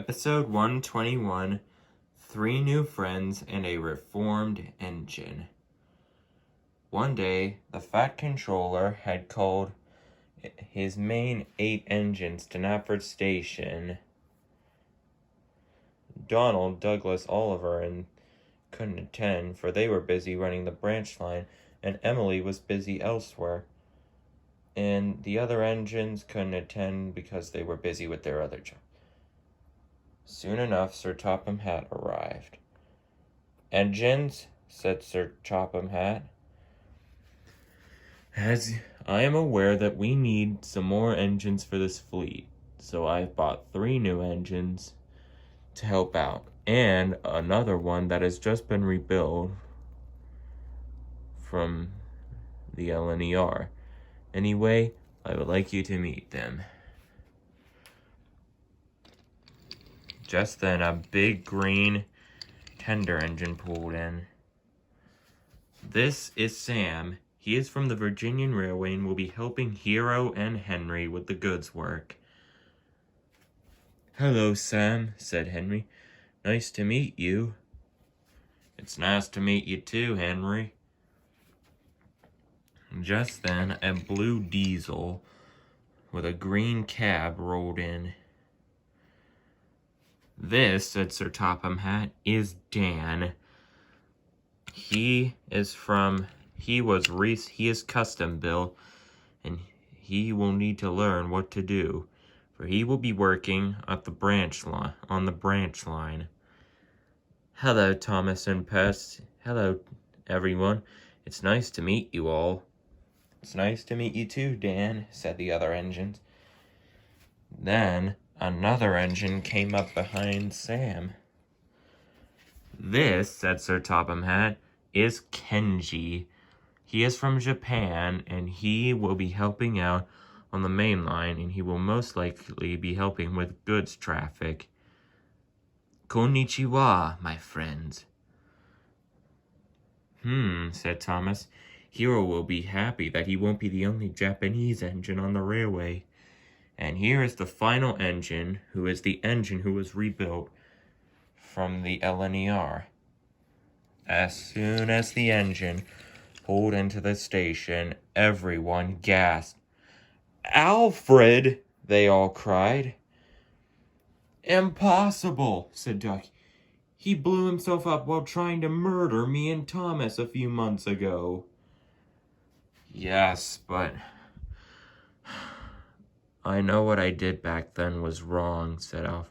Episode 121, 3 New Friends and a Reformed Engine. One day, the Fat Controller had called his main 8 engines to Knapford Station. Donald, Douglas, Oliver, and couldn't attend, for they were busy running the branch line, and Emily was busy elsewhere. And the other engines couldn't attend because they were busy with their other jobs. Soon enough, Sir Topham Hatt arrived. "Engines," said Sir Topham Hatt. "As I am aware that we need some more engines for this fleet, so I've bought 3 new engines to help out, and another one that has just been rebuilt from the LNER. Anyway, I would like you to meet them." Just then, a big green tender engine pulled in. "This is Sam. He is from the Virginian Railway and will be helping Hero and Henry with the goods work." "Hello, Sam," said Henry. "Nice to meet you." "It's nice to meet you too, Henry." Just then, a blue diesel with a green cab rolled in. "This," said Sir Topham Hatt, "is Dan. He is custom built, and he will need to learn what to do, for he will be working at the branch line. Hello, Thomas and Pest. Hello, everyone. It's nice to meet you all." "It's nice to meet you too, Dan," said the other engines. Then another engine came up behind Sam. "This," said Sir Topham Hatt, "is Kenji. He is from Japan, and he will be helping out on the main line, and he will most likely be helping with goods traffic. Konnichiwa, my friends." Said Thomas. "Hero will be happy that he won't be the only Japanese engine on the railway. And here is the final engine, who is the engine who was rebuilt from the LNER." As soon as the engine pulled into the station, everyone gasped. "Alfred!" they all cried. "Impossible," said Duck. "He blew himself up while trying to murder me and Thomas a few months ago." "Yes, but I know what I did back then was wrong," said Alf.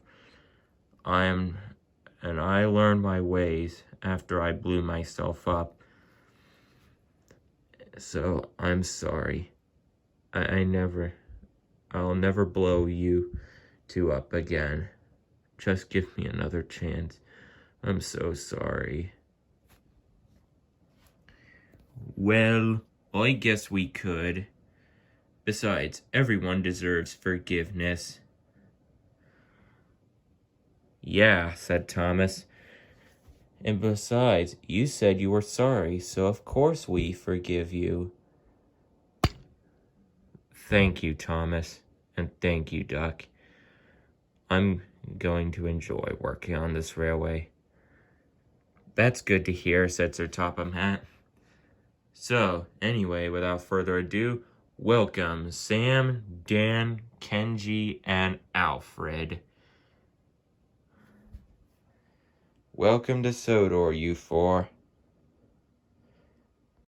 I learned my ways after I blew myself up. So I'm sorry. I'll never blow you 2 up again. Just give me another chance. I'm so sorry." "Well, I guess we could. Besides, everyone deserves forgiveness." "Yeah," said Thomas. "And besides, you said you were sorry, so of course we forgive you." "Thank you, Thomas, and thank you, Duck. I'm going to enjoy working on this railway." "That's good to hear," said Sir Topham Hatt. "So, anyway, without further ado, welcome Sam, Dan, Kenji, and Alfred. Welcome to Sodor, you 4.